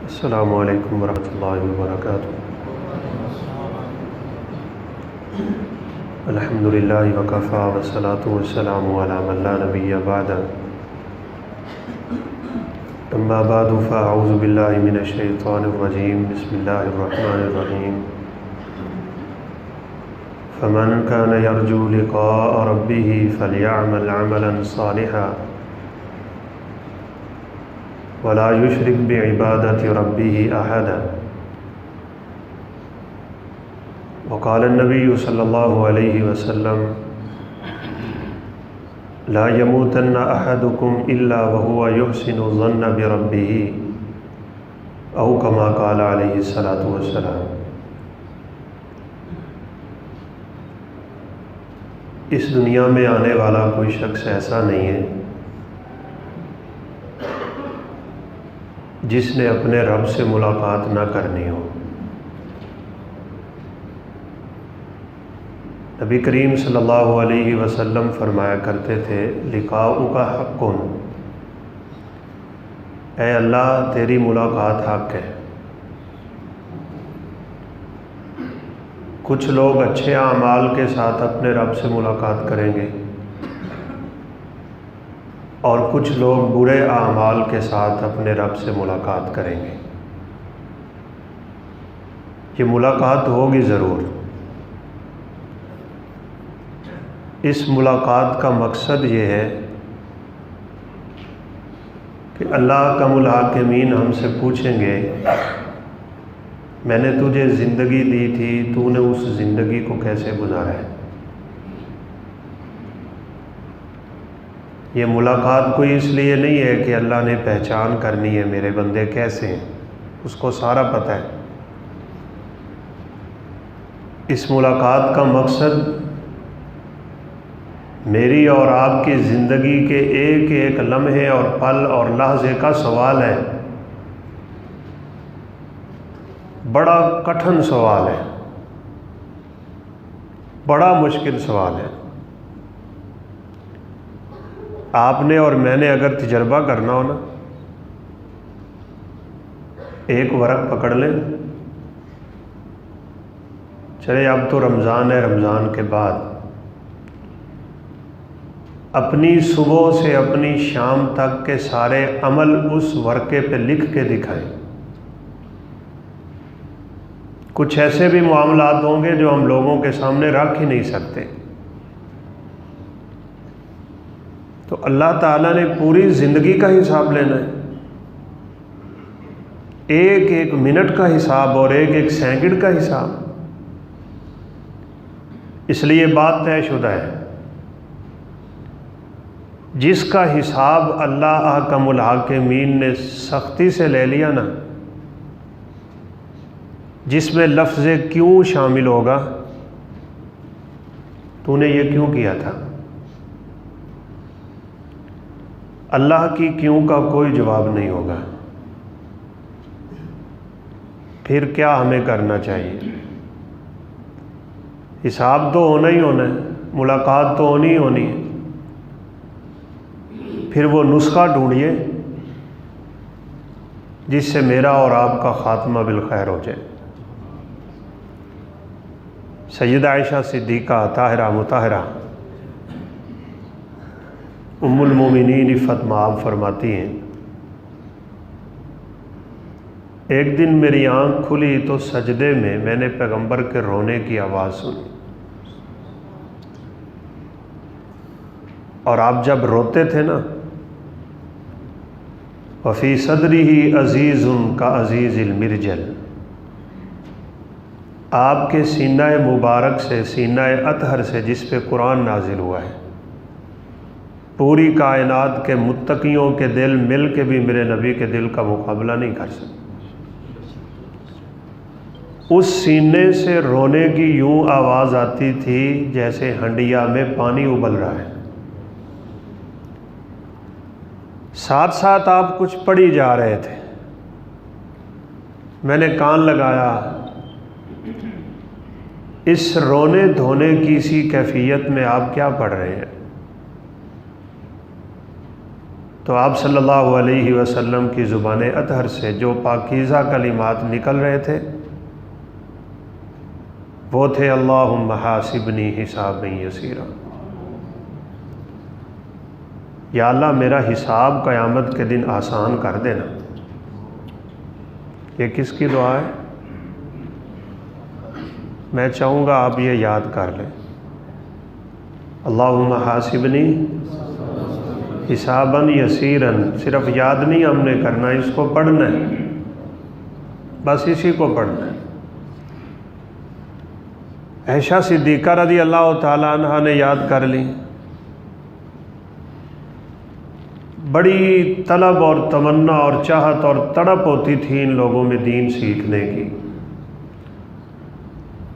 السلام علیکم ورحمۃ اللہ وبرکاتہ۔ الحمد للہ وکفیٰ والصلاۃ والسلام علی من لا نبی بعدہ، اما بعد فاعوذ باللہ من الشیطان الرجیم، بسم اللہ الرحمن الرحیم۔ فمن کان یرجو لقاء ربہ فلیعمل عملا صالحا ولا یشرک بعبادۃ ربہ احدا۔ وقال النبی صلی اللہ علیہ وسلم لا یموتن احدکم الا وهو یحسن الظن بربہ، او کما قال علیہ الصلاۃ والسلام۔ اس دنیا میں آنے والا کوئی شخص ایسا نہیں ہے جس نے اپنے رب سے ملاقات نہ کرنی ہو۔ نبی کریم صلی اللہ علیہ وسلم فرمایا کرتے تھے، لقاؤک حق، اے اللہ تیری ملاقات حق ہے۔ کچھ لوگ اچھے اعمال کے ساتھ اپنے رب سے ملاقات کریں گے اور کچھ لوگ برے اعمال کے ساتھ اپنے رب سے ملاقات کریں گے۔ یہ ملاقات ہوگی ضرور۔ اس ملاقات کا مقصد یہ ہے کہ اللہ کا الحاکمین ہم سے پوچھیں گے، میں نے تجھے زندگی دی تھی، تو نے اس زندگی کو کیسے گزارا ہے؟ یہ ملاقات کوئی اس لیے نہیں ہے کہ اللہ نے پہچان کرنی ہے میرے بندے کیسے ہیں، اس کو سارا پتہ ہے۔ اس ملاقات کا مقصد میری اور آپ کی زندگی کے ایک ایک لمحے اور پل اور لحظے کا سوال ہے۔ بڑا کٹھن سوال ہے، بڑا مشکل سوال ہے۔ آپ نے اور میں نے اگر تجربہ کرنا ہو نا، ایک ورق پکڑ لیں، چلے اب تو رمضان ہے، رمضان کے بعد اپنی صبح سے اپنی شام تک کے سارے عمل اس ورقے پہ لکھ کے دکھائیں۔ کچھ ایسے بھی معاملات ہوں گے جو ہم لوگوں کے سامنے رکھ ہی نہیں سکتے۔ تو اللہ تعالیٰ نے پوری زندگی کا حساب لینا ہے، ایک ایک منٹ کا حساب اور ایک ایک سیکنڈ کا حساب۔ اس لیے بات طے شدہ ہے، جس کا حساب اللہ احکم الحاکمین نے سختی سے لے لیا نا، جس میں لفظ کیوں شامل ہوگا، تو نے یہ کیوں کیا تھا؟ اللہ کی کیوں کا کوئی جواب نہیں ہوگا۔ پھر کیا ہمیں کرنا چاہیے؟ حساب تو ہونا ہی ہونا ہے، ملاقات تو ہونی ہی ہونی ہے۔ پھر وہ نسخہ ڈھونڈیے جس سے میرا اور آپ کا خاتمہ بالخیر ہو جائے۔ سیدہ عائشہ صدیقہ طاہرہ مطہرہ ام المومنین عفت مآب فرماتی ہیں، ایک دن میری آنکھ کھلی تو سجدے میں نے پیغمبر کے رونے کی آواز سنی، اور آپ جب روتے تھے نا، وفی صدرہ عزیز کا عزیز المرجل، آپ کے سینہ مبارک سے، سینہ اطہر سے جس پہ قرآن نازل ہوا ہے، پوری کائنات کے متقیوں کے دل مل کے بھی میرے نبی کے دل کا مقابلہ نہیں کر سکتے۔ اس سینے سے رونے کی یوں آواز آتی تھی جیسے ہنڈیا میں پانی ابل رہا ہے۔ ساتھ ساتھ آپ کچھ پڑھی جا رہے تھے، میں نے کان لگایا، اس رونے دھونے کی اسی کیفیت میں آپ کیا پڑھ رہے ہیں؟ تو آپ صلی اللہ علیہ وسلم کی زبان اطہر سے جو پاکیزہ کلمات نکل رہے تھے وہ تھے اللہم حاسبنی حسابا یسیرا، یا اللہ میرا حساب قیامت کے دن آسان کر دینا۔ یہ کس کی دعا ہے؟ میں چاہوں گا آپ یہ یاد کر لیں، اللہم حاسبنی حسابا یسیرا، صرف یاد نہیں ہم نے کرنا، اس کو پڑھنا ہے، بس اسی کو پڑھنا ہے۔ عائشہ صدیقہ رضی اللہ تعالیٰ عنہ نے یاد کر لی، بڑی طلب اور تمنا اور چاہت اور تڑپ ہوتی تھی ان لوگوں میں دین سیکھنے کی۔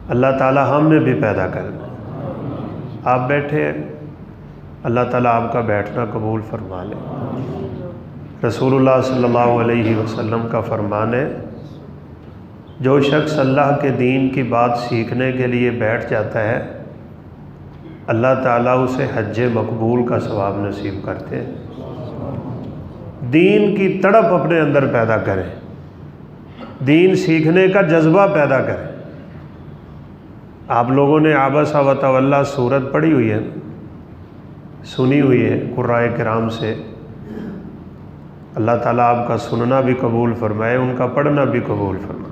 اللہ تعالیٰ ہم نے بھی پیدا کرنا۔ آپ بیٹھے ہیں، اللہ تعالیٰ آپ کا بیٹھنا قبول فرما لے۔ رسول اللہ صلی اللہ علیہ وسلم کا فرمان ہے، جو شخص اللہ کے دین کی بات سیکھنے کے لیے بیٹھ جاتا ہے اللہ تعالیٰ اسے حج مقبول کا ثواب نصیب کرتے ہیں۔ دین کی تڑپ اپنے اندر پیدا کریں، دین سیکھنے کا جذبہ پیدا کریں۔ آپ لوگوں نے عبس و تولی سورت پڑھی ہوئی ہے، سنی ہوئی ہے قرائے کرام سے، اللہ تعالیٰ آپ کا سننا بھی قبول فرمائے، ان کا پڑھنا بھی قبول فرمائے۔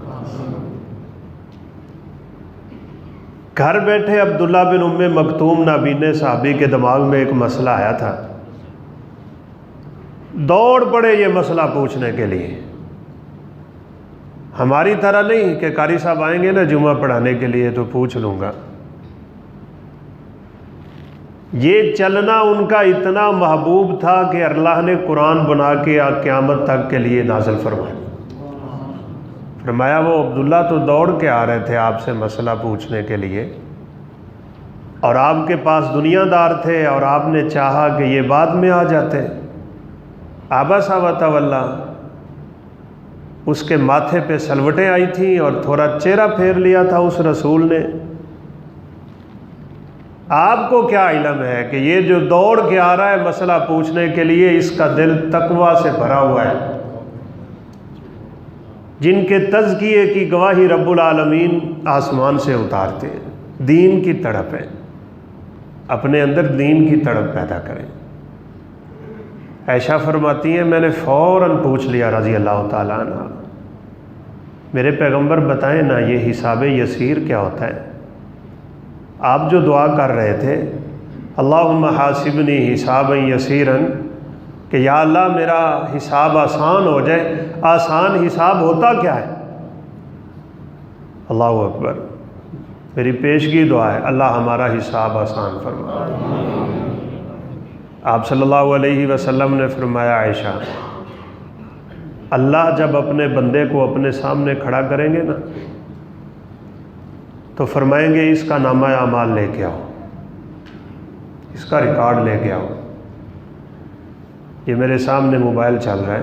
گھر بیٹھے عبداللہ بن ام مکتوم نابینے صحابی کے دماغ میں ایک مسئلہ آیا تھا، دوڑ پڑے یہ مسئلہ پوچھنے کے لیے۔ ہماری طرح نہیں کہ قاری صاحب آئیں گے نا جمعہ پڑھانے کے لیے تو پوچھ لوں گا، یہ چلنا ان کا اتنا محبوب تھا کہ اللہ نے قرآن بنا کے قیامت تک کے لیے نازل فرمایا وہ عبداللہ تو دوڑ کے آ رہے تھے آپ سے مسئلہ پوچھنے کے لیے، اور آپ کے پاس دنیا دار تھے اور آپ نے چاہا کہ یہ بعد میں آ جاتے۔ عبس و تولی، اس کے ماتھے پہ سلوٹیں آئی تھیں اور تھوڑا چہرہ پھیر لیا تھا اس رسول نے۔ آپ کو کیا علم ہے کہ یہ جو دوڑ کے آ رہا ہے مسئلہ پوچھنے کے لیے، اس کا دل تقویٰ سے بھرا ہوا ہے، جن کے تزکیے کی گواہی رب العالمین آسمان سے اتارتے ہیں۔ دین کی تڑپ ہے، اپنے اندر دین کی تڑپ پیدا کریں۔ عائشہ فرماتی ہیں میں نے فوراً پوچھ لیا رضی اللہ تعالیٰ عنہ، میرے پیغمبر بتائیں نا یہ حساب یسیر کیا ہوتا ہے؟ آپ جو دعا کر رہے تھے اللہم حاسبنی حسابا یسیرا، کہ یا اللہ میرا حساب آسان ہو جائے، آسان حساب ہوتا کیا ہے؟ اللہ اکبر، میری پیشگی دعا ہے اللہ ہمارا حساب آسان فرما۔ آپ صلی اللہ علیہ وسلم نے فرمایا عائشہ، اللہ جب اپنے بندے کو اپنے سامنے کھڑا کریں گے نا تو فرمائیں گے اس کا نامہ اعمال لے کے آؤ، اس کا ریکارڈ لے کے آؤ۔ یہ میرے سامنے موبائل چل رہا ہے،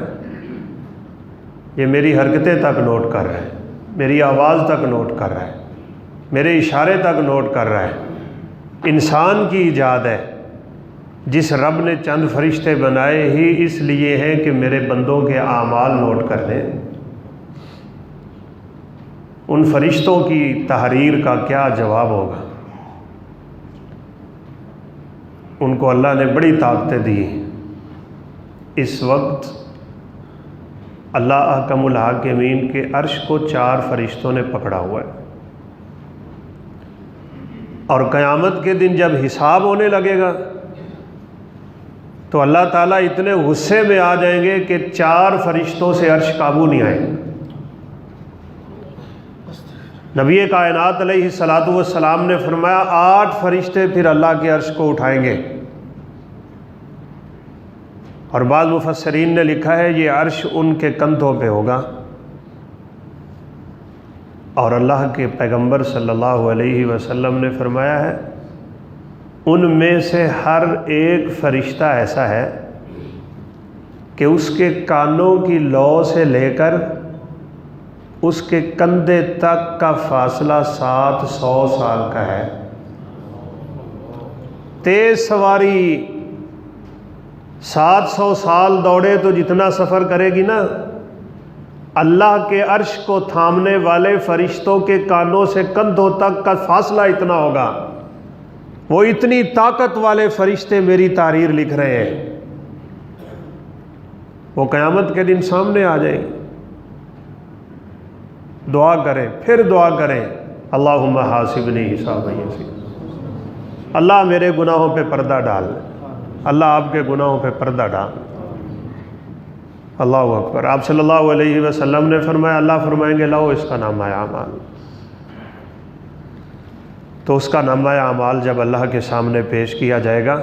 یہ میری حرکتیں تک نوٹ کر رہا ہے، میری آواز تک نوٹ کر رہا ہے، میرے اشارے تک نوٹ کر رہا ہے۔ انسان کی ایجاد ہے، جس رب نے چند فرشتے بنائے ہی اس لیے ہیں کہ میرے بندوں کے اعمال نوٹ کر دیں۔ ان فرشتوں کی تحریر کا کیا جواب ہوگا؟ ان کو اللہ نے بڑی طاقتیں دی ہیں۔ اس وقت اللہ احکم الحاکمین کے عرش کو 4 فرشتوں نے پکڑا ہوا ہے، اور قیامت کے دن جب حساب ہونے لگے گا تو اللہ تعالیٰ اتنے غصے میں آ جائیں گے کہ 4 فرشتوں سے عرش قابو نہیں آئے گا۔ نبی کائنات علیہ الصلاۃ والسلام نے فرمایا 8 فرشتے پھر اللہ کے عرش کو اٹھائیں گے، اور بعض مفسرین نے لکھا ہے یہ عرش ان کے کندھوں پہ ہوگا، اور اللہ کے پیغمبر صلی اللہ علیہ وسلم نے فرمایا ہے ان میں سے ہر ایک فرشتہ ایسا ہے کہ اس کے کانوں کی لو سے لے کر اس کے کندھے تک کا فاصلہ 700 سال کا ہے۔ تیز سواری 700 سال دوڑے تو جتنا سفر کرے گی نا، اللہ کے عرش کو تھامنے والے فرشتوں کے کانوں سے کندھوں تک کا فاصلہ اتنا ہوگا، وہ اتنی طاقت والے فرشتے میری تحریر لکھ رہے ہیں، وہ قیامت کے دن سامنے آ جائیں گے۔ دعا کریں، پھر دعا کریں، اللہم حاسبنی حسابا یسیرا، اللہ میرے گناہوں پہ پردہ ڈال، اللہ آپ کے گناہوں پہ پردہ ڈال۔ اللہ اکبر۔ آپ صلی اللہ علیہ وسلم نے فرمایا، اللہ فرمائیں گے لاؤ اس کا نامہ اعمال، تو اس کا نامہ اعمال جب اللہ کے سامنے پیش کیا جائے گا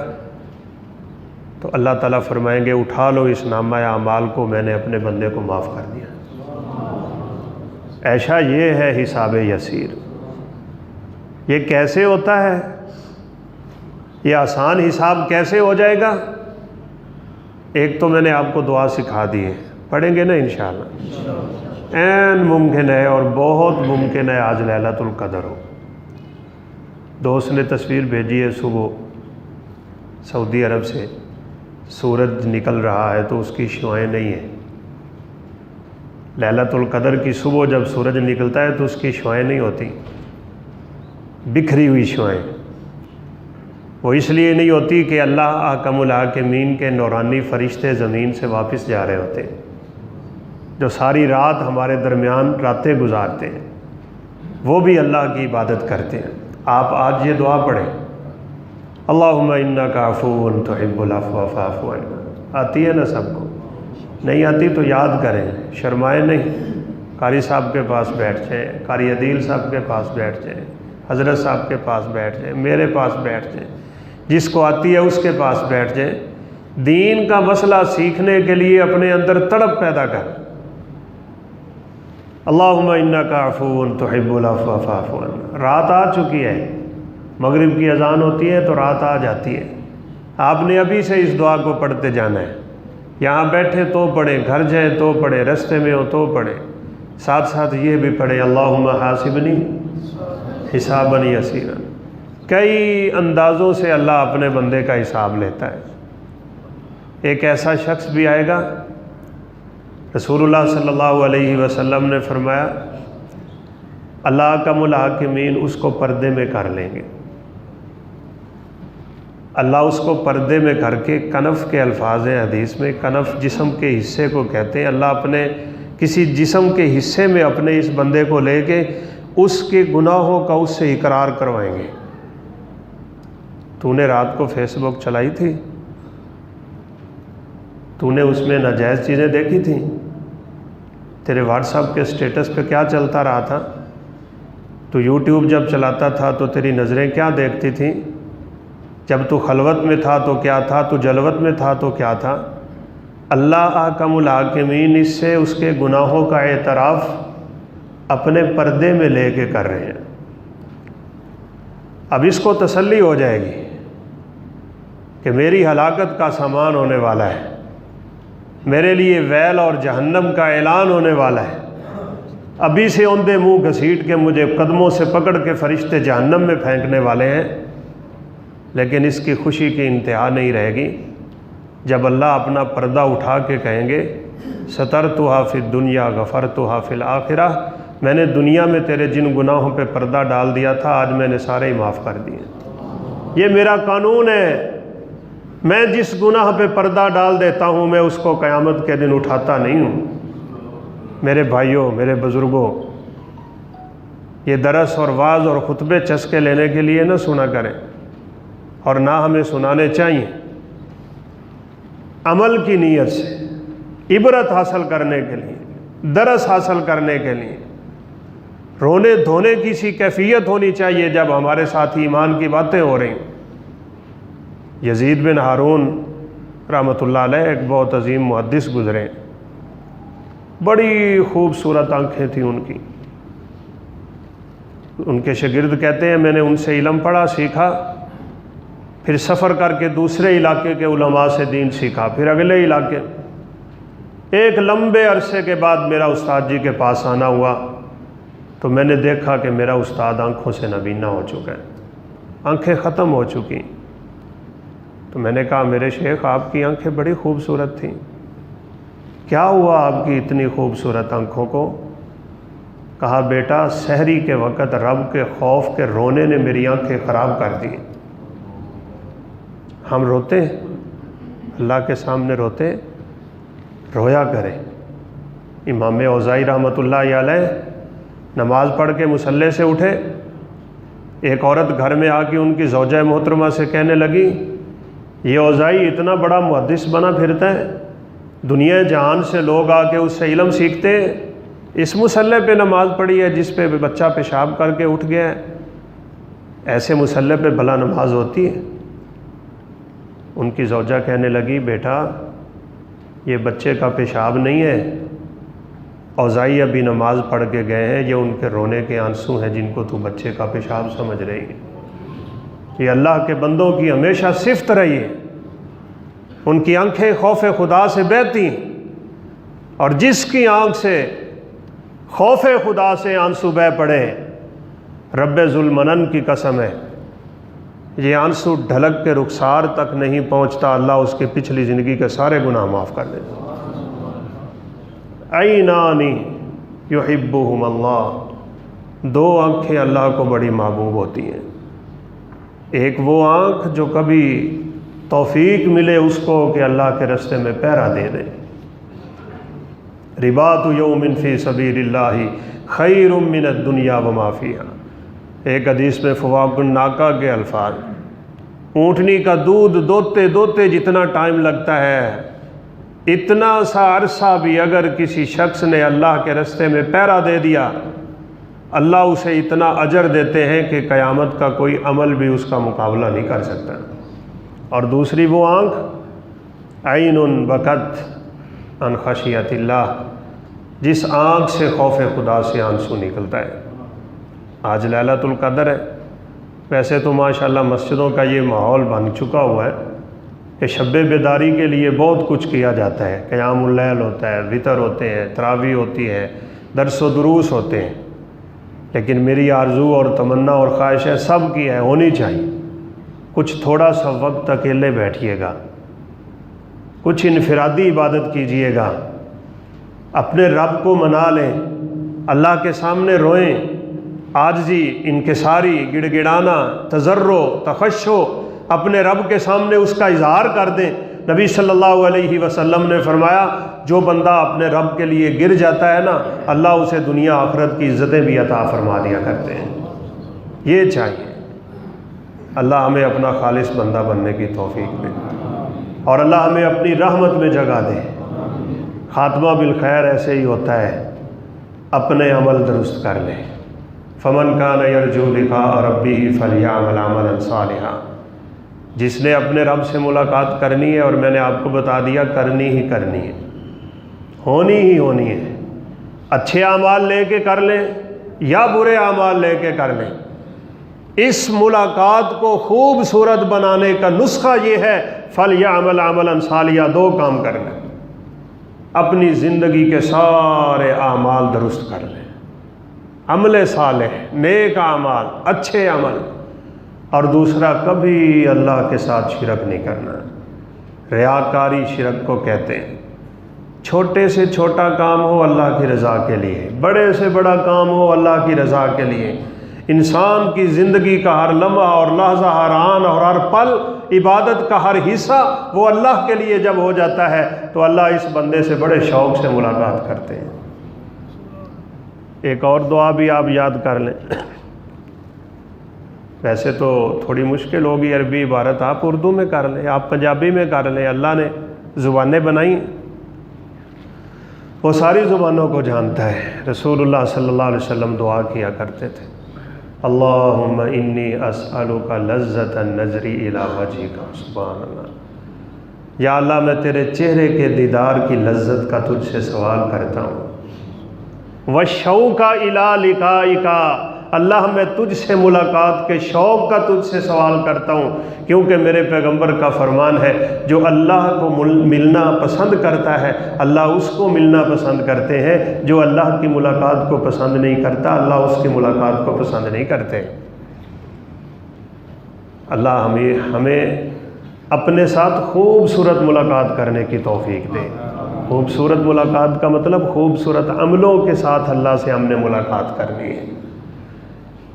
تو اللہ تعالیٰ فرمائیں گے اٹھا لو اس نامہ اعمال کو، میں نے اپنے بندے کو معاف کر دیا۔ ایسا یہ ہے حساب یسیر۔ یہ کیسے ہوتا ہے؟ یہ آسان حساب کیسے ہو جائے گا؟ ایک تو میں نے آپ کو دعا سکھا دی ہے، پڑھیں گے نا انشاءاللہ۔ عین ممکن ہے اور بہت ممکن ہے آج لیلۃ القدر ہو۔ دوست نے تصویر بھیجی ہے، صبح سعودی عرب سے سورج نکل رہا ہے تو اس کی شعاعیں نہیں ہیں۔ لیلۃ القدر کی صبح جب سورج نکلتا ہے تو اس کی شعاعیں نہیں ہوتی، بکھری ہوئی شعاعیں۔ وہ اس لیے نہیں ہوتی کہ اللہ احکم الحاکمین کے نورانی فرشتے زمین سے واپس جا رہے ہوتے ہیں، جو ساری رات ہمارے درمیان راتیں گزارتے ہیں، وہ بھی اللہ کی عبادت کرتے ہیں۔ آپ آج یہ دعا پڑھیں، اللہم انک عفو تحب العفو فاعف عنا۔ آتی ہے نا سب کو؟ نہیں آتی تو یاد کریں، شرمائیں نہیں۔ قاری صاحب کے پاس بیٹھ جائیں، قاری عدیل صاحب کے پاس بیٹھ جائیں، حضرت صاحب کے پاس بیٹھ جائیں، میرے پاس بیٹھ جائیں، جس کو آتی ہے اس کے پاس بیٹھ جائیں۔ دین کا مسئلہ سیکھنے کے لیے اپنے اندر تڑپ پیدا کر۔ اللہم انک عفو تحب العفو فاعف عنا۔ رات آ چکی ہے، مغرب کی اذان ہوتی ہے تو رات آ جاتی ہے۔ آپ نے ابھی سے اس دعا کو پڑھتے جانا ہے، یہاں بیٹھے تو پڑھیں، گھر جائیں تو پڑھیں، رستے میں ہو تو پڑھیں، ساتھ ساتھ یہ بھی پڑھیں اللہم حاسبنی حسابا یسیرا۔ کئی اندازوں سے اللہ اپنے بندے کا حساب لیتا ہے۔ ایک ایسا شخص بھی آئے گا، رسول اللہ صلی اللہ علیہ وسلم نے فرمایا اللہ احکم الحاکمین اس کو پردے میں کر لیں گے۔ اللہ اس کو پردے میں کر کے، کنف کے الفاظ ہیں حدیث میں، کنف جسم کے حصے کو کہتے ہیں، اللہ اپنے کسی جسم کے حصے میں اپنے اس بندے کو لے کے اس کے گناہوں کا اس سے اقرار کروائیں گے۔ تو نے رات کو فیس بک چلائی تھی، تو نے اس میں ناجائز چیزیں دیکھی تھیں، تیرے واٹس ایپ کے سٹیٹس پہ کیا چلتا رہا تھا، تو یوٹیوب جب چلاتا تھا تو تیری نظریں کیا دیکھتی تھیں، جب تو خلوت میں تھا تو کیا تھا، تو جلوت میں تھا تو کیا تھا۔ اللہ احکم الحاکمین اس سے اس کے گناہوں کا اعتراف اپنے پردے میں لے کے کر رہے ہیں۔ اب اس کو تسلی ہو جائے گی کہ میری ہلاکت کا سامان ہونے والا ہے، میرے لیے ویل اور جہنم کا اعلان ہونے والا ہے۔ ابھی سے اوندے منہ گھسیٹ کے مجھے قدموں سے پکڑ کے فرشتے جہنم میں پھینکنے والے ہیں، لیکن اس کی خوشی کی انتہا نہیں رہے گی جب اللہ اپنا پردہ اٹھا کے کہیں گے سترتھا فی الدنیا غفرتھا فی الآخرہ، میں نے دنیا میں تیرے جن گناہوں پہ پردہ ڈال دیا تھا آج میں نے سارے ہی معاف کر دیے۔ یہ میرا قانون ہے، میں جس گناہ پہ پردہ ڈال دیتا ہوں میں اس کو قیامت کے دن اٹھاتا نہیں ہوں۔ میرے بھائیوں، میرے بزرگوں، یہ درس اور وعظ اور خطبے چسکے لینے کے لیے نہ سنا کریں، اور نہ ہمیں سنانے چاہیے۔ عمل کی نیت سے، عبرت حاصل کرنے کے لیے، درس حاصل کرنے کے لیے، رونے دھونے کی سی کیفیت ہونی چاہیے جب ہمارے ساتھ ایمان کی باتیں ہو رہی ہیں۔ یزید بن ہارون رحمۃ اللہ علیہ ایک بہت عظیم محدث گزرے، بڑی خوبصورت آنکھیں تھیں ان کی۔ ان کے شاگرد کہتے ہیں میں نے ان سے علم پڑھا، سیکھا، پھر سفر کر کے دوسرے علاقے کے علماء سے دین سیکھا، پھر اگلے علاقے۔ ایک لمبے عرصے کے بعد میرا استاد جی کے پاس آنا ہوا تو میں نے دیکھا کہ میرا استاد آنکھوں سے نابینا ہو چکا ہے، آنکھیں ختم ہو چکی۔ تو میں نے کہا میرے شیخ آپ کی آنکھیں بڑی خوبصورت تھیں، کیا ہوا آپ کی اتنی خوبصورت آنکھوں کو؟ کہا بیٹا سحری کے وقت رب کے خوف کے رونے نے میری آنکھیں خراب کر دی۔ ہم روتے ہیں اللہ کے سامنے، روتے ہیں، رویا کریں۔ امام اوزاعی رحمۃ اللہ علیہ نماز پڑھ کے مصلی سے اٹھے، ایک عورت گھر میں آ کے ان کی زوجہ محترمہ سے کہنے لگی یہ اوزاعی اتنا بڑا محدث بنا پھرتا ہے، دنیا جہان سے لوگ آ کے اس سے علم سیکھتے ہیں، اس مصلی پہ نماز پڑھی ہے جس پہ بچہ پیشاب کر کے اٹھ گیا ہے، ایسے مصلی پہ بھلا نماز ہوتی ہے؟ ان کی زوجہ کہنے لگی بیٹا یہ بچے کا پیشاب نہیں ہے، اوزاعی ابھی نماز پڑھ کے گئے ہیں، یہ ان کے رونے کے آنسو ہیں جن کو تو بچے کا پیشاب سمجھ رہی ہے۔ یہ اللہ کے بندوں کی ہمیشہ صفت رہی ہے، ان کی آنکھیں خوف خدا سے بہتی ہیں، اور جس کی آنکھ سے خوف خدا سے آنسو بہہ پڑے رب ذوالمنن کی قسم ہے یہ آنسو ڈھلک کے رخسار تک نہیں پہنچتا، اللہ اس کے پچھلی زندگی کے سارے گناہ معاف کر دیتا۔ عینانی یحبہم اللہ، دو آنکھیں اللہ کو بڑی محبوب ہوتی ہیں، ایک وہ آنکھ جو کبھی توفیق ملے اس کو کہ اللہ کے راستے میں پہرا دے دے، رباط یوم فی سبیل اللہ خیر من الدنیا وما فیہا، ایک حدیث میں فواق الناقہ کے الفاظ، اونٹنی کا دودھ دوتے دوتے جتنا ٹائم لگتا ہے اتنا سا عرصہ بھی اگر کسی شخص نے اللہ کے راستے میں پہرا دے دیا اللہ اسے اتنا اجر دیتے ہیں کہ قیامت کا کوئی عمل بھی اس کا مقابلہ نہیں کر سکتا۔ اور دوسری وہ آنکھ عین بکت عن خشیت اللہ، جس آنکھ سے خوف خدا سے آنسو نکلتا ہے۔ آج لیلۃ القدر ہے، ویسے تو ماشاءاللہ مسجدوں کا یہ ماحول بن چکا ہوا ہے کہ شب بیداری کے لیے بہت کچھ کیا جاتا ہے، قیام اللیل ہوتا ہے، وتر ہوتے ہیں، تراویح ہوتی ہے، درس و دروس ہوتے ہیں، لیکن میری آرزو اور تمنا اور خواہش ہے سب کی ہے، ہونی چاہیے، کچھ تھوڑا سا وقت اکیلے بیٹھیے گا، کچھ انفرادی عبادت کیجئے گا، اپنے رب کو منا لیں، اللہ کے سامنے روئیں، عاجزی، انکساری، گڑ گڑانا، تضرع، تخشع، اپنے رب کے سامنے اس کا اظہار کر دیں۔ نبی صلی اللہ علیہ وسلم نے فرمایا جو بندہ اپنے رب کے لیے گر جاتا ہے نا اللہ اسے دنیا آخرت کی عزتیں بھی عطا فرما دیا کرتے ہیں۔ یہ چاہیے، اللہ ہمیں اپنا خالص بندہ بننے کی توفیق دے اور اللہ ہمیں اپنی رحمت میں جگہ دے۔ خاتمہ بالخیر ایسے ہی ہوتا ہے، اپنے عمل درست کر لیں۔ فمن کان یرجو لقاء ربہ فلیعمل عملا صالحا، جس نے اپنے رب سے ملاقات کرنی ہے، اور میں نے آپ کو بتا دیا کرنی ہی کرنی ہے، ہونی ہی ہونی ہے، اچھے اعمال لے کے کر لیں یا برے اعمال لے کے کر لیں، اس ملاقات کو خوبصورت بنانے کا نسخہ یہ ہے فلیعمل عملا صالحا، دو کام کر لیں، اپنی زندگی کے سارے اعمال درست کر لیں، عمل صالح، نیک اعمال، اچھے عمل، اور دوسرا کبھی اللہ کے ساتھ شرک نہیں کرنا۔ ریاکاری شرک کو کہتے ہیں، چھوٹے سے چھوٹا کام ہو اللہ کی رضا کے لیے، بڑے سے بڑا کام ہو اللہ کی رضا کے لیے، انسان کی زندگی کا ہر لمحہ اور لحظہ، ہر آن اور ہر پل، عبادت کا ہر حصہ وہ اللہ کے لیے جب ہو جاتا ہے تو اللہ اس بندے سے بڑے شوق سے ملاقات کرتے ہیں۔ ایک اور دعا بھی آپ یاد کر لیں، ویسے تو تھوڑی مشکل ہوگی عربی عبارت، آپ اردو میں کر لیں، آپ پنجابی میں کر لیں، اللہ نے زبانیں بنائی، وہ ساری زبانوں کو جانتا ہے۔ رسول اللہ صلی اللہ علیہ وسلم دعا کیا کرتے تھے، اللہم انی اسألک لذت النظر الی وجہک، سبحان اللہ، یا اللہ میں تیرے چہرے کے دیدار کی لذت کا تجھ سے سوال کرتا ہوں، والشوق الی لقائک، اللہ میں تجھ سے ملاقات کے شوق کا تجھ سے سوال کرتا ہوں، کیونکہ میرے پیغمبر کا فرمان ہے جو اللہ کو ملنا پسند کرتا ہے اللہ اس کو ملنا پسند کرتے ہیں، جو اللہ کی ملاقات کو پسند نہیں کرتا اللہ اس کی ملاقات کو پسند نہیں کرتے۔ اللہ ہمیں اپنے ساتھ خوبصورت ملاقات کرنے کی توفیق دے۔ خوبصورت ملاقات کا مطلب خوبصورت عملوں کے ساتھ اللہ سے ہم نے ملاقات کرنی ہے۔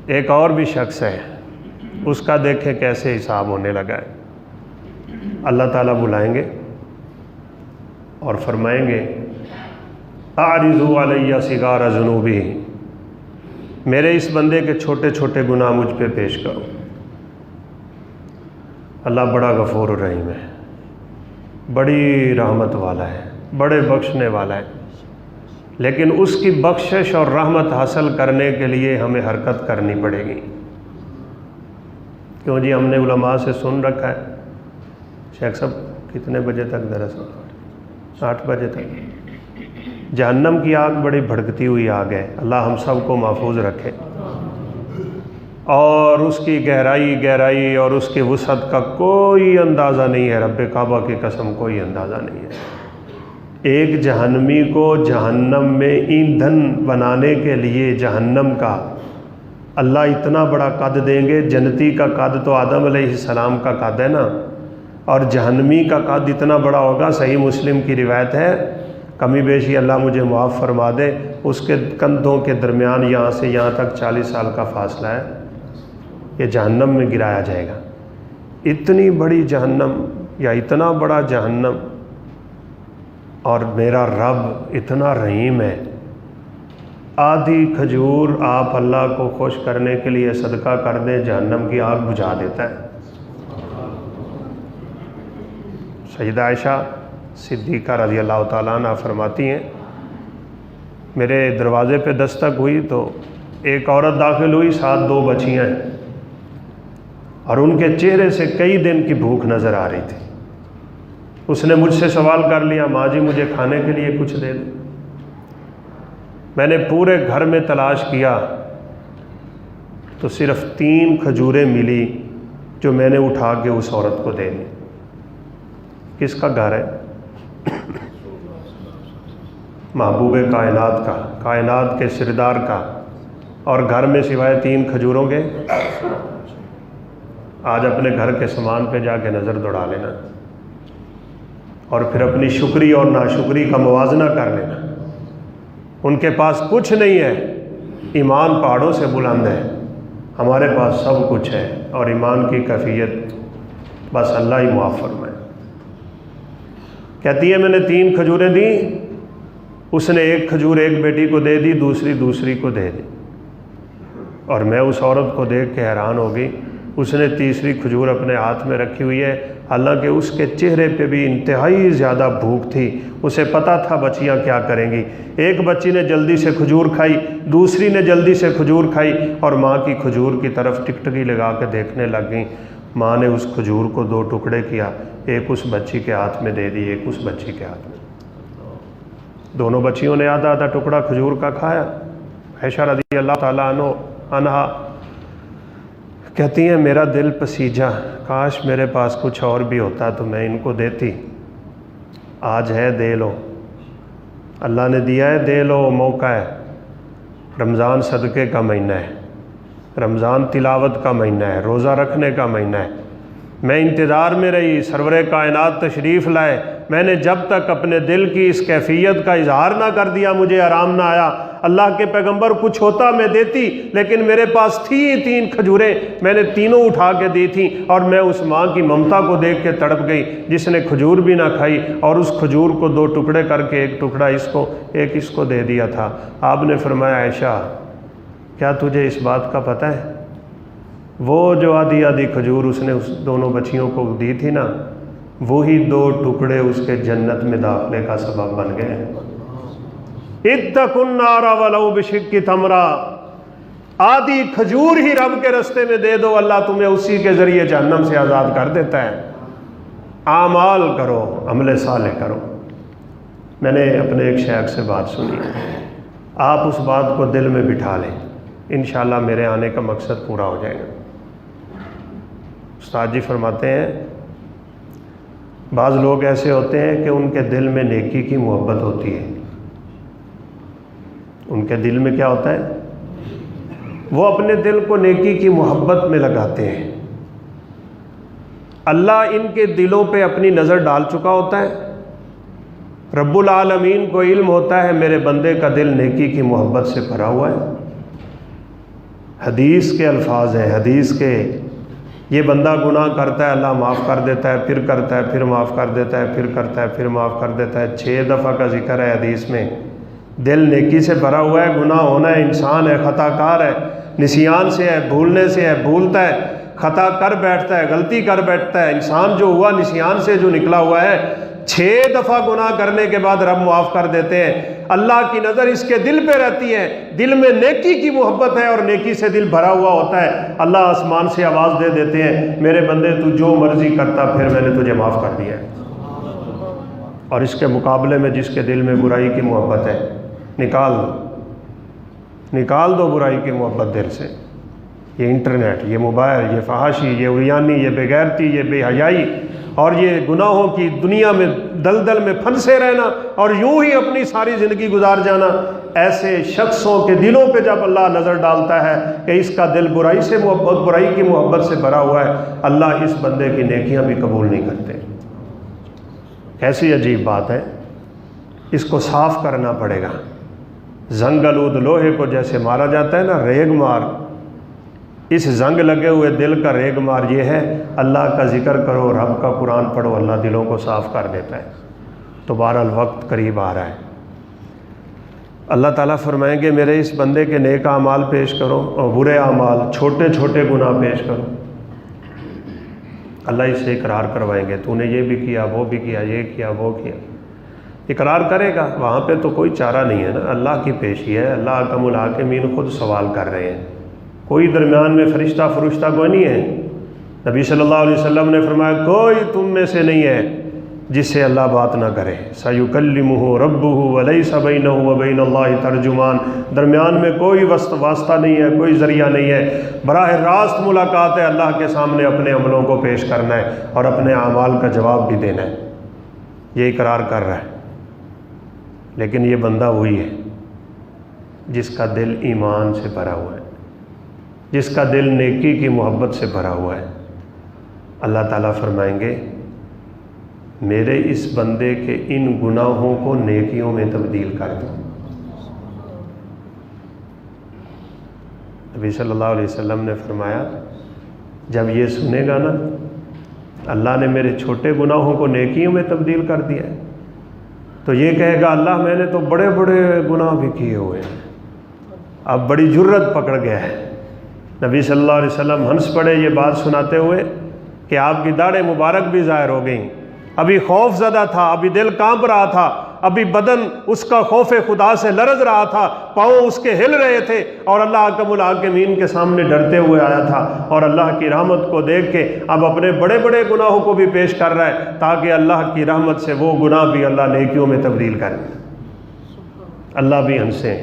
ایک اور بھی شخص ہے، اس کا دیکھیں کیسے حساب ہونے لگا ہے۔ اللہ تعالیٰ بلائیں گے اور فرمائیں گے اعرضوا علیہ صغار ذنوبہ، میرے اس بندے کے چھوٹے چھوٹے گناہ مجھ پہ پیش کرو۔ اللہ بڑا غفور الرحیم ہے، بڑی رحمت والا ہے، بڑے بخشنے والا ہے، لیکن اس کی بخشش اور رحمت حاصل کرنے کے لیے ہمیں حرکت کرنی پڑے گی۔ کیوں جی؟ ہم نے علماء سے سن رکھا ہے، شیخ صاحب کتنے بجے تک درس ہوتا؟ 8 بجے تک۔ جہنم کی آگ بڑی بھڑکتی ہوئی آگ ہے، اللہ ہم سب کو محفوظ رکھے، اور اس کی گہرائی اور اس کی وسعت کا کوئی اندازہ نہیں ہے، رب کعبہ کی قسم کوئی اندازہ نہیں ہے۔ ایک جہنمی کو جہنم میں ایندھن بنانے کے لیے جہنم کا اللہ اتنا بڑا قد دیں گے۔ جنتی کا قد تو آدم علیہ السلام کا قد ہے نا، اور جہنمی کا قد اتنا بڑا ہوگا۔ صحیح مسلم کی روایت ہے، کمی بیشی اللہ مجھے معاف فرما دے، اس کے کندھوں کے درمیان یہاں سے یہاں تک 40 سال کا فاصلہ ہے، یہ جہنم میں گرایا جائے گا۔ اتنی بڑی جہنم یا اتنا بڑا جہنم، اور میرا رب اتنا رحیم ہے، آدھی کھجور آپ اللہ کو خوش کرنے کے لیے صدقہ کر دیں، جہنم کی آگ بجھا دیتا ہے۔ سیدہ عائشہ صدیقہ رضی اللہ تعالیٰ عنہ فرماتی ہیں، میرے دروازے پہ دستک ہوئی تو ایک عورت داخل ہوئی، ساتھ 2 بچیاں ہیں، اور ان کے چہرے سے کئی دن کی بھوک نظر آ رہی تھی۔ اس نے مجھ سے سوال کر لیا، ماں جی مجھے کھانے کے لیے کچھ دے دیں۔ میں نے پورے گھر میں تلاش کیا تو صرف 3 کھجوریں ملی جو میں نے اٹھا کے اس عورت کو دے دی۔ کس کا گھر ہے؟ محبوب کائنات کا، کائنات کے سردار کا، اور گھر میں سوائے 3 کھجوروں کے؟ آج اپنے گھر کے سامان پہ جا کے نظر دوڑا لینا، اور پھر اپنی شکری اور ناشکری کا موازنہ کر لینا۔ ان کے پاس کچھ نہیں ہے، ایمان پہاڑوں سے بلند ہے، ہمارے پاس سب کچھ ہے، اور ایمان کی کیفیت بس اللہ ہی معاف فرمائے۔ کہتی ہے میں نے 3 کھجوریں دیں، اس نے 1 کھجور ایک بیٹی کو دے دی، دوسری کو دے دی، اور میں اس عورت کو دیکھ کے حیران ہو گئی۔ اس نے تیسری کھجور اپنے ہاتھ میں رکھی ہوئی ہے، حالانکہ اس کے چہرے پہ بھی انتہائی زیادہ بھوک تھی، اسے پتہ تھا بچیاں کیا کریں گی۔ ایک بچی نے جلدی سے کھجور کھائی، دوسری نے جلدی سے کھجور کھائی، اور ماں کی کھجور کی طرف ٹکٹکی لگا کے دیکھنے لگ گئیں۔ ماں نے اس کھجور کو 2 ٹکڑے کیا، ایک اس بچی کے ہاتھ میں دے دی، ایک اس بچی کے ہاتھ میں۔ دونوں بچیوں نے آدھا آدھا ٹکڑا کھجور کا کھایا۔ عائشہ رضی اللہ تعالیٰ عنہا کہتی ہیں میرا دل پسیجا، کاش میرے پاس کچھ اور بھی ہوتا تو میں ان کو دیتی، آج ہے دے لو، اللہ نے دیا ہے دے لو، موقع ہے۔ رمضان صدقے کا مہینہ ہے، رمضان تلاوت کا مہینہ ہے، روزہ رکھنے کا مہینہ ہے۔ میں انتظار میں رہی، سرور کائنات تشریف لائے، میں نے جب تک اپنے دل کی اس کیفیت کا اظہار نہ کر دیا مجھے آرام نہ آیا۔ اللہ کے پیغمبر کچھ ہوتا میں دیتی، لیکن میرے پاس تھی 3 کھجوریں، میں نے تینوں اٹھا کے دی تھیں، اور میں اس ماں کی ممتا کو دیکھ کے تڑپ گئی جس نے کھجور بھی نہ کھائی، اور اس کھجور کو 2 ٹکڑے کر کے ایک ٹکڑا اس کو ایک اس کو دے دیا تھا۔ آپ نے فرمایا عائشہ کیا تجھے اس بات کا پتہ ہے؟ وہ جو آدھی آدھی کھجور اس نے اس دونوں بچیوں کو دی تھی نا، وہی 2 ٹکڑے اس کے جنت میں داخلے کا سبب بن گئے۔ اتقوا النار ولو بشق تمرہ، آدھی کھجور ہی رب کے رستے میں دے دو، اللہ تمہیں اسی کے ذریعے جہنم سے آزاد کر دیتا ہے۔ اعمال کرو، عمل صالح کرو۔ میں نے اپنے ایک شیخ سے بات سنی، آپ اس بات کو دل میں بٹھا لیں، انشاءاللہ میرے آنے کا مقصد پورا ہو جائے گا۔ استاد جی فرماتے ہیں بعض لوگ ایسے ہوتے ہیں کہ ان کے دل میں نیکی کی محبت ہوتی ہے، ان کے دل میں کیا ہوتا ہے؟ وہ اپنے دل کو نیکی کی محبت میں لگاتے ہیں، اللہ ان کے دلوں پہ اپنی نظر ڈال چکا ہوتا ہے. رب العالمین کو علم ہوتا ہے میرے بندے کا دل نیکی کی محبت سے بھرا ہوا ہے. حدیث کے الفاظ ہیں، حدیث کے، یہ بندہ گناہ کرتا ہے اللہ معاف کر دیتا ہے، پھر کرتا ہے پھر معاف کر دیتا ہے، پھر کرتا ہے پھر معاف کر دیتا ہے. 6 دفعہ کا ذکر ہے حدیث میں. دل نیکی سے بھرا ہوا ہے، گناہ ہونا ہے، انسان ہے، خطا کار ہے، نسیان سے ہے، بھولنے سے ہے، بھولتا ہے، خطا کر بیٹھتا ہے، غلطی کر بیٹھتا ہے. انسان جو ہوا نسیان سے جو نکلا ہوا ہے، 6 دفعہ گناہ کرنے کے بعد رب معاف کر دیتے ہیں. اللہ کی نظر اس کے دل پہ رہتی ہے، دل میں نیکی کی محبت ہے اور نیکی سے دل بھرا ہوا ہوتا ہے. اللہ آسمان سے آواز دے دیتے ہیں میرے بندے تو جو مرضی کرتا پھر میں نے تجھے معاف کر دیا ہے. اور اس کے مقابلے میں جس کے دل میں برائی کی محبت ہے، نکال دو برائی کی محبت دل سے. یہ انٹرنیٹ، یہ موبائل، یہ فحاشی، یہ عریانی، یہ بے غیرتی، یہ بے حیائی اور یہ گناہوں کی دنیا میں دلدل میں پھنسے رہنا اور یوں ہی اپنی ساری زندگی گزار جانا، ایسے شخصوں کے دلوں پہ جب اللہ نظر ڈالتا ہے کہ اس کا دل برائی سے محبت، برائی کی محبت سے بھرا ہوا ہے، اللہ اس بندے کی نیکیاں بھی قبول نہیں کرتے. کیسی عجیب بات ہے. اس کو صاف کرنا پڑے گا. زنگ آلود لوہے کو جیسے مارا جاتا ہے نا، ریگ مار، اس زنگ لگے ہوئے دل کا ریگ مار یہ ہے اللہ کا ذکر کرو، رب کا قرآن پڑھو، اللہ دلوں کو صاف کر دیتا ہے. تو بہرحال وقت قریب آ رہا ہے. اللہ تعالیٰ فرمائیں گے میرے اس بندے کے نیک اعمال پیش کرو اور برے اعمال، چھوٹے چھوٹے گناہ پیش کرو. اللہ اس سے اقرار کروائیں گے تو نے یہ بھی کیا، وہ بھی کیا، یہ کیا، وہ کیا. اقرار کرے گا. وہاں پہ تو کوئی چارہ نہیں ہے نا، اللہ کی پیشی ہے. اللہ اکرم الحاکمین خود سوال کر رہے ہیں. کوئی درمیان میں فرشتہ کوئی نہیں ہے. نبی صلی اللہ علیہ وسلم نے فرمایا کوئی تم میں سے نہیں ہے جس سے اللہ بات نہ کرے. سَيُكَلِّمُهُ رَبُّهُ وَلَيْسَ بَيْنَهُ وَبَيْنَ اللَّهِ تَرْجُمَانٌ. درمیان میں کوئی واسطہ نہیں ہے، کوئی ذریعہ نہیں ہے. براہ راست ملاقات ہے، اللہ کے سامنے اپنے عملوں کو پیش کرنا ہے اور اپنے اعمال کا جواب بھی دینا ہے. یہ اقرار کر رہا ہے. لیکن یہ بندہ وہی ہے جس کا دل ایمان سے بھرا ہوا ہے، جس کا دل نیکی کی محبت سے بھرا ہوا ہے. اللہ تعالیٰ فرمائیں گے میرے اس بندے کے ان گناہوں کو نیکیوں میں تبدیل کر دو. نبی صلی اللہ علیہ وسلم نے فرمایا جب یہ سنے گا نا اللہ نے میرے چھوٹے گناہوں کو نیکیوں میں تبدیل کر دیا ہے، تو یہ کہے گا اللہ میں نے تو بڑے بڑے گناہ بھی کیے ہوئے ہیں، اب بڑی جرت پکڑ گیا ہے. نبی صلی اللہ علیہ وسلم ہنس پڑے یہ بات سناتے ہوئے کہ آپ کی داڑھیں مبارک بھی ظاہر ہو گئیں. ابھی خوف زدہ تھا، ابھی دل کانپ رہا تھا، ابھی بدن اس کا خوف خدا سے لرز رہا تھا، پاؤں اس کے ہل رہے تھے اور اللہ اکرم الحاکمین کے سامنے ڈرتے ہوئے آیا تھا اور اللہ کی رحمت کو دیکھ کے اب اپنے بڑے بڑے گناہوں کو بھی پیش کر رہا ہے تاکہ اللہ کی رحمت سے وہ گناہ بھی اللہ نیکیوں میں تبدیل کرے. اللہ بھی ہنسے.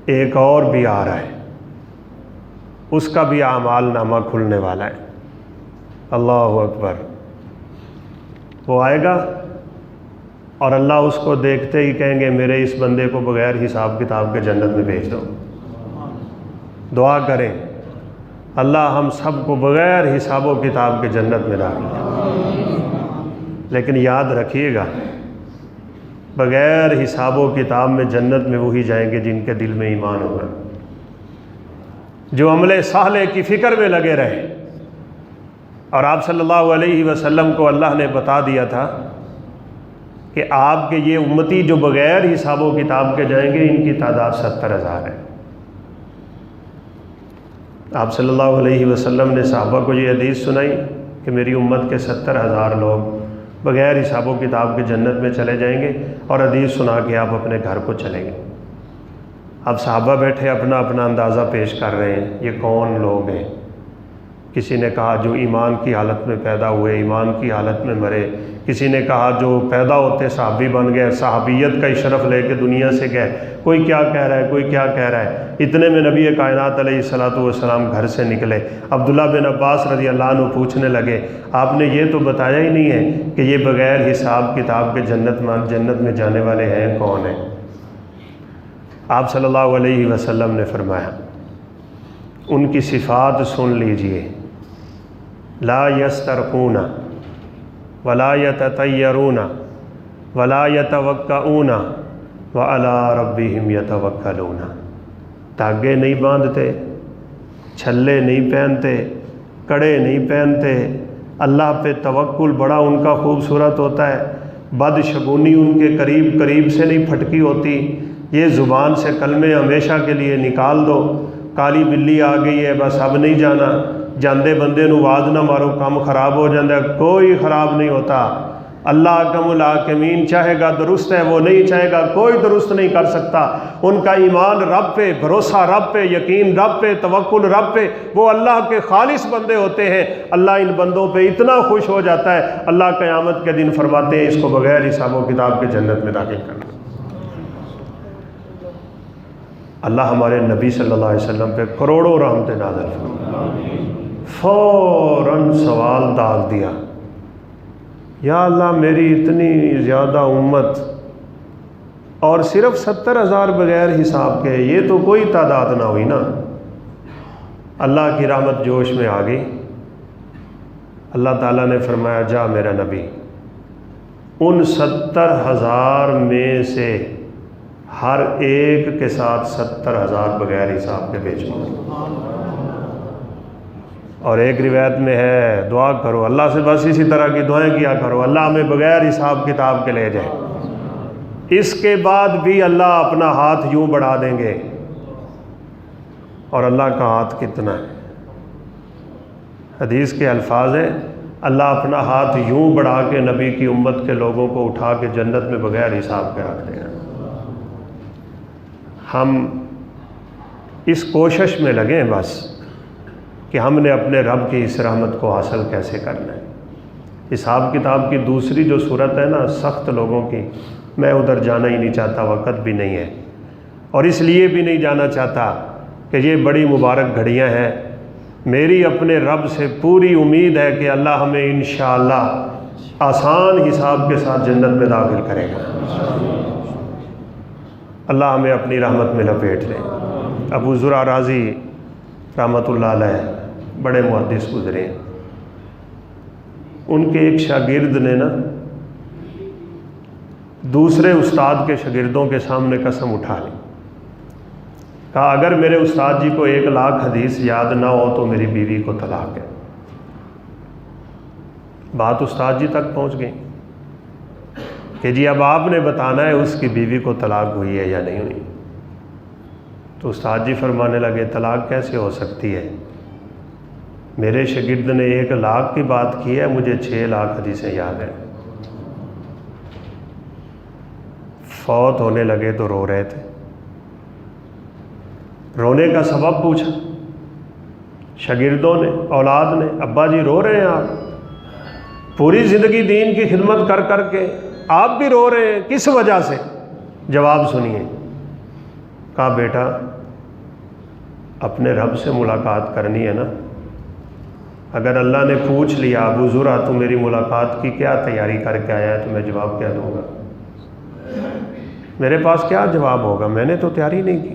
ایک اور بھی آ رہا ہے، اس کا بھی اعمال نامہ کھلنے والا ہے. اللہ اکبر. وہ آئے گا اور اللہ اس کو دیکھتے ہی کہیں گے میرے اس بندے کو بغیر حساب کتاب کے جنت میں بھیج دو. دعا کریں اللہ ہم سب کو بغیر حساب و کتاب کے جنت میں داخل کرے. لیکن یاد رکھیے گا بغیر حساب و کتاب میں جنت میں وہی جائیں گے جن کے دل میں ایمان ہوگا، جو عمل صالح کی فکر میں لگے رہے. اور آپ صلی اللہ علیہ وسلم کو اللہ نے بتا دیا تھا کہ آپ کے یہ امتی جو بغیر حساب و کتاب کے جائیں گے ان کی تعداد 70,000 ہے. آپ صلی اللہ علیہ وسلم نے صحابہ کو یہ حدیث سنائی کہ میری امت کے 70,000 لوگ بغیر حساب و کتاب کے جنت میں چلے جائیں گے، اور حدیث سنا کے آپ اپنے گھر کو چلیں گے. اب صحابہ بیٹھے اپنا اپنا اندازہ پیش کر رہے ہیں یہ کون لوگ ہیں. کسی نے کہا جو ایمان کی حالت میں پیدا ہوئے، ایمان کی حالت میں مرے. کسی نے کہا جو پیدا ہوتے صحابی بن گئے، صحابیت کا شرف لے کے دنیا سے گئے. کوئی کیا کہہ رہا ہے، کوئی کیا کہہ رہا ہے. اتنے میں نبی کائنات علیہ الصلوۃ والسلام گھر سے نکلے. عبداللہ بن عباس رضی اللہ عنہ پوچھنے لگے آپ نے یہ تو بتایا ہی نہیں ہے کہ یہ بغیر حساب کتاب کے جنت میں جانے والے ہیں کون ہیں. آپ صلی اللہ علیہ وسلم نے فرمایا ان کی صفات سن لیجئے. لا یسترقون ولا یتطیرون ولا یتوکؤون وعلی ربہم یتوکلون، دھاگے نہیں باندھتے، چھلے نہیں پہنتے، کڑے نہیں پہنتے، اللہ پہ توکل بڑا ان کا خوبصورت ہوتا ہے، بدشگونی ان کے قریب قریب سے نہیں پھٹکی ہوتی، یہ زبان سے کلمے ہمیشہ کے لیے نکال دو، کالی بلی آ گئی ہے بس اب نہیں جانا، جاندے بندے نو آواز نہ مارو کام خراب ہو جاتا ہے، کوئی خراب نہیں ہوتا۔ اللہ احکم الحاکمین چاہے گا درست ہے، وہ نہیں چاہے گا کوئی درست نہیں کر سکتا۔ ان کا ایمان رب پہ، بھروسہ رب پہ، یقین رب پہ، توکل رب پہ، وہ اللہ کے خالص بندے ہوتے ہیں۔ اللہ ان بندوں پہ اتنا خوش ہو جاتا ہے، اللہ قیامت کے دن فرماتے ہیں اس کو بغیر حساب و کتاب کے جنت میں داخل کرنا۔ اللہ ہمارے نبی صلی اللہ علیہ وسلم پہ کروڑوں رحمتیں نازل فرمائے، فوراً سوال داغ دیا، یا اللہ میری اتنی زیادہ امت اور صرف 70,000 بغیر حساب کے، یہ تو کوئی تعداد نہ ہوئی نا۔ اللہ کی رحمت جوش میں آ گئی، اللہ تعالیٰ نے فرمایا جا میرا نبی ان 70,000 میں سے ہر ایک کے ساتھ 70,000 بغیر حساب کے بھیجو۔ اور ایک روایت میں ہے دعا کرو اللہ سے، بس اسی طرح کی دعائیں کیا کرو، اللہ ہمیں بغیر حساب کتاب کے لے جائے۔ اس کے بعد بھی اللہ اپنا ہاتھ یوں بڑھا دیں گے، اور اللہ کا ہاتھ کتنا ہے، حدیث کے الفاظ ہیں اللہ اپنا ہاتھ یوں بڑھا کے نبی کی امت کے لوگوں کو اٹھا کے جنت میں بغیر حساب کے رکھ دیں گے۔ ہم اس کوشش میں لگیں بس کہ ہم نے اپنے رب کی اس رحمت کو حاصل کیسے کرنا ہے۔ حساب کتاب کی دوسری جو صورت ہے نا سخت لوگوں کی، میں ادھر جانا ہی نہیں چاہتا، وقت بھی نہیں ہے، اور اس لیے بھی نہیں جانا چاہتا کہ یہ بڑی مبارک گھڑیاں ہیں۔ میری اپنے رب سے پوری امید ہے کہ اللہ ہمیں انشاءاللہ آسان حساب کے ساتھ جنت میں داخل کرے گا۔ اللہ ہمیں اپنی رحمت میں لپیٹ لے۔ ابو زرع رازی رحمۃ اللہ علیہ بڑے محدث گزرے ہیں، ان کے ایک شاگرد نے نا دوسرے استاد کے شاگردوں کے سامنے قسم اٹھا لی، کہا اگر میرے استاد جی کو 1,00,000 حدیث یاد نہ ہو تو میری بیوی کو طلاق ہے۔ بات استاد جی تک پہنچ گئی کہ جی اب آپ نے بتانا ہے اس کی بیوی کو طلاق ہوئی ہے یا نہیں ہوئی۔ تو استاد جی فرمانے لگے طلاق کیسے ہو سکتی ہے، میرے شاگرد نے 1,00,000 کی بات کی ہے، مجھے 6,00,000 حدیثیں یاد ہیں۔ فوت ہونے لگے تو رو رہے تھے، رونے کا سبب پوچھا شاگردوں نے، اولاد نے، ابا جی رو رہے ہیں آپ، پوری زندگی دین کی خدمت کر کر کے آپ بھی رو رہے ہیں، کس وجہ سے؟ جواب سنیے۔ کہا بیٹا اپنے رب سے ملاقات کرنی ہے نا، اگر اللہ نے پوچھ لیا ابو زرع تو میری ملاقات کی کیا تیاری کر کے آیا ہے، تو میں جواب کیا دوں گا؟ میرے پاس کیا جواب ہوگا، میں نے تو تیاری نہیں کی۔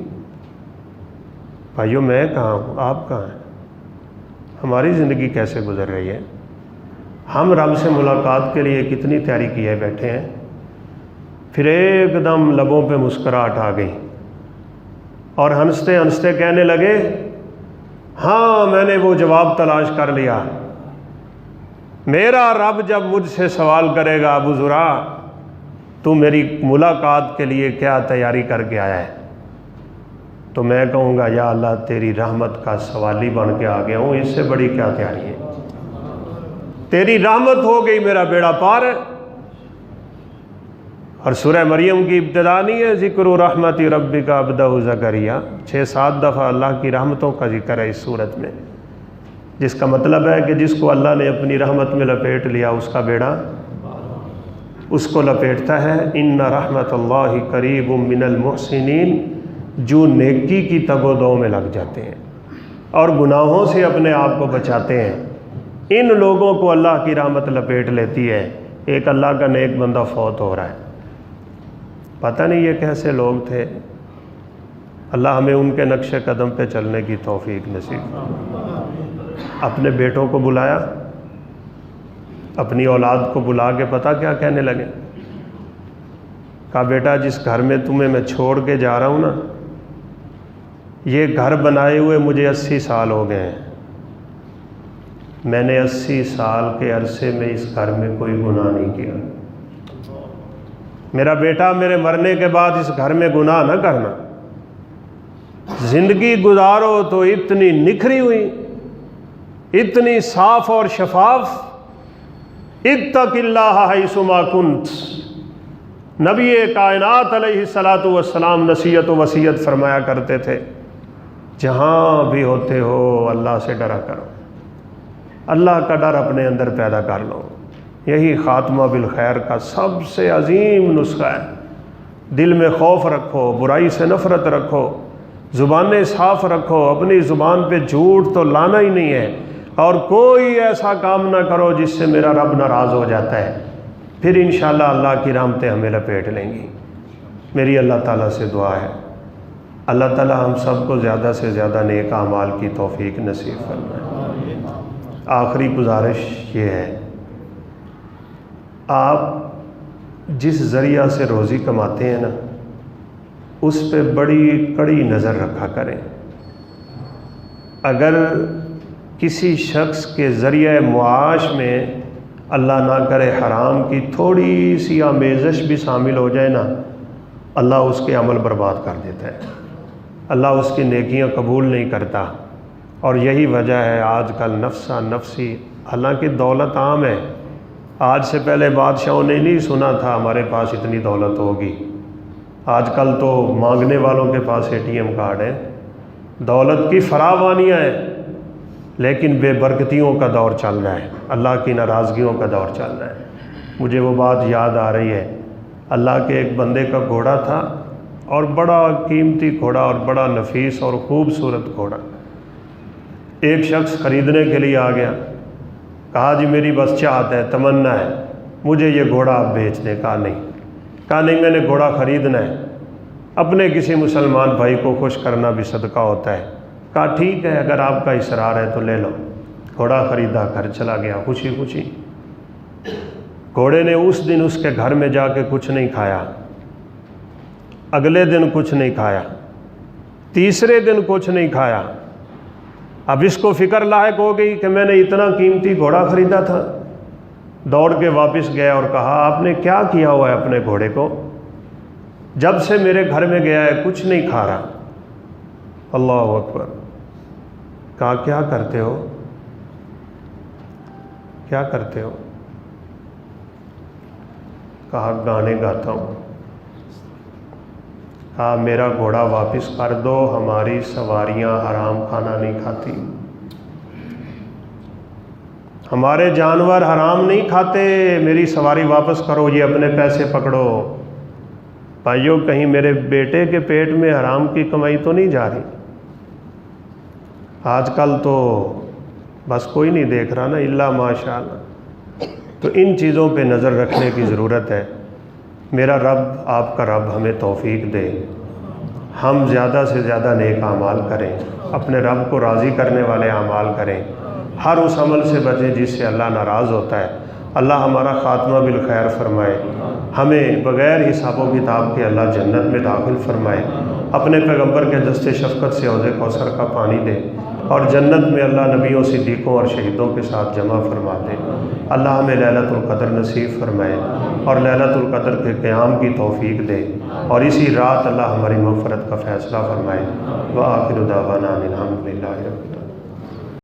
بھائیو میں کہاں ہوں، آپ کہاں ہیں، ہماری زندگی کیسے گزر رہی ہے؟ ہم رب سے ملاقات کے لیے کتنی تیاری کیے بیٹھے ہیں، پھر ایک دم لبوں پہ مسکراہٹ آ گئی اور ہنستے ہنستے کہنے لگے ہاں میں نے وہ جواب تلاش کر لیا، میرا رب جب مجھ سے سوال کرے گا ابو زرع تو میری ملاقات کے لیے کیا تیاری کر کے آیا ہے، تو میں کہوں گا یا اللہ تیری رحمت کا سوالی بن کے آ گیا ہوں، اس سے بڑی کیا تیاری ہے، تیری رحمت ہو گئی میرا بیڑا پار ہے۔ اور سورہ مریم کی ابتدا نہیں ہے ذکر رحمت ربک عبدہ زکریا، 6-7 دفعہ اللہ کی رحمتوں کا ذکر ہے اس صورت میں، جس کا مطلب ہے کہ جس کو اللہ نے اپنی رحمت میں لپیٹ لیا اس کا بیڑا اس کو لپیٹتا ہے۔ ان رحمت اللہ قریب من المحسنین، جو نیکی کی تگ و دو میں لگ جاتے ہیں اور گناہوں سے اپنے آپ کو بچاتے ہیں، ان لوگوں کو اللہ کی رحمت لپیٹ لیتی ہے۔ ایک اللہ کا نیک بندہ فوت ہو رہا ہے، پتہ نہیں یہ کیسے لوگ تھے، اللہ ہمیں ان کے نقش قدم پہ چلنے کی توفیق نصیب۔ اپنے بیٹوں کو بلایا، اپنی اولاد کو بلا کے پتہ کیا کہنے لگے؟ کہا بیٹا جس گھر میں تمہیں میں چھوڑ کے جا رہا ہوں نا، یہ گھر بنائے ہوئے مجھے 80 سال ہو گئے ہیں، میں نے 80 سال کے عرصے میں اس گھر میں کوئی گناہ نہیں کیا، میرا بیٹا میرے مرنے کے بعد اس گھر میں گناہ نہ کرنا، زندگی گزارو تو اتنی نکھری ہوئی، اتنی صاف اور شفاف، اتق اللہ حیثما کنت، نبی کائنات علیہ الصلاۃ والسلام نصیحت و وصیت فرمایا کرتے تھے، جہاں بھی ہوتے ہو اللہ سے ڈرا کرو، اللہ کا ڈر اپنے اندر پیدا کر لو، یہی خاتمہ بالخیر کا سب سے عظیم نسخہ ہے۔ دل میں خوف رکھو، برائی سے نفرت رکھو، زبانیں صاف رکھو، اپنی زبان پہ جھوٹ تو لانا ہی نہیں ہے، اور کوئی ایسا کام نہ کرو جس سے میرا رب ناراض ہو جاتا ہے، پھر انشاءاللہ اللہ کی رحمتیں ہمیں لپیٹ لیں گی۔ میری اللہ تعالیٰ سے دعا ہے، اللہ تعالیٰ ہم سب کو زیادہ سے زیادہ نیک اعمال کی توفیق نصیب فرمائے۔ آخری گزارش یہ ہے، آپ جس ذریعہ سے روزی کماتے ہیں نا، اس پہ بڑی کڑی نظر رکھا کریں۔ اگر کسی شخص کے ذریعہ معاش میں اللہ نہ کرے حرام کی تھوڑی سی آمیزش بھی شامل ہو جائے نا، اللہ اس کے عمل برباد کر دیتا ہے، اللہ اس کی نیکیاں قبول نہیں کرتا۔ اور یہی وجہ ہے آج کل نفسا نفسی، حالانکہ دولت عام ہے، آج سے پہلے بادشاہوں نے نہیں سنا تھا ہمارے پاس اتنی دولت ہوگی، آج کل تو مانگنے والوں کے پاس ATM کارڈ ہے، دولت کی فراوانیاں ہیں، لیکن بے برکتیوں کا دور چل رہا ہے، اللہ کی ناراضگیوں کا دور چل رہا ہے۔ مجھے وہ بات یاد آ رہی ہے، اللہ کے ایک بندے کا گھوڑا تھا، اور بڑا قیمتی گھوڑا اور بڑا نفیس اور خوبصورت گھوڑا۔ ایک شخص خریدنے کے لیے آ گیا، کہا جی میری بس چاہت ہے، تمنا ہے، مجھے یہ گھوڑا آپ بیچ دیں۔ کہا نہیں میں نے گھوڑا خریدنا ہے، اپنے کسی مسلمان بھائی کو خوش کرنا بھی صدقہ ہوتا ہے۔ کہا ٹھیک ہے، اگر آپ کا اصرار ہے تو لے لو۔ گھوڑا خریدا، گھر چلا گیا خوشی خوشی۔ گھوڑے نے اس دن اس کے گھر میں جا کے کچھ نہیں کھایا، اگلے دن کچھ نہیں کھایا، تیسرے دن کچھ نہیں کھایا۔ اب اس کو فکر لاحق ہو گئی کہ میں نے اتنا قیمتی گھوڑا خریدا تھا۔ دوڑ کے واپس گیا اور کہا آپ نے کیا کیا ہوا ہے اپنے گھوڑے کو؟ جب سے میرے گھر میں گیا ہے کچھ نہیں کھا رہا۔ اللہ اکبر۔ کہا کیا کرتے ہو؟ کیا کرتے ہو؟ کہا گانے گاتا ہوں۔ کہا میرا گھوڑا واپس کر دو، ہماری سواریاں حرام کھانا نہیں کھاتی، ہمارے جانور حرام نہیں کھاتے، میری سواری واپس کرو، یہ اپنے پیسے پکڑو۔ بھائیو کہیں میرے بیٹے کے پیٹ میں حرام کی کمائی تو نہیں جا رہی؟ آج کل تو بس کوئی نہیں دیکھ رہا نا، الا ماشاء اللہ۔ تو ان چیزوں پہ نظر رکھنے کی ضرورت ہے۔ میرا رب آپ کا رب ہمیں توفیق دے، ہم زیادہ سے زیادہ نیک اعمال کریں، اپنے رب کو راضی کرنے والے اعمال کریں، ہر اس عمل سے بچیں جس سے اللہ ناراض ہوتا ہے۔ اللہ ہمارا خاتمہ بالخیر فرمائے، ہمیں بغیر حساب و کتاب کے اللہ جنت میں داخل فرمائے، اپنے پیغمبر کے دست شفقت سے حوض کوثر کا پانی دے، اور جنت میں اللہ نبیوں صدیقوں اور شہیدوں کے ساتھ جمع فرما دے۔ اللہ ہمیں ليلۃ القدر نصیب فرمائے اور ليلۃ القدر کے قیام کی توفیق دے، اور اسی رات اللہ ہماری مغفرت کا فیصلہ فرمائے۔ وآخر دعوانا ان الحمد للہ رب العالمین۔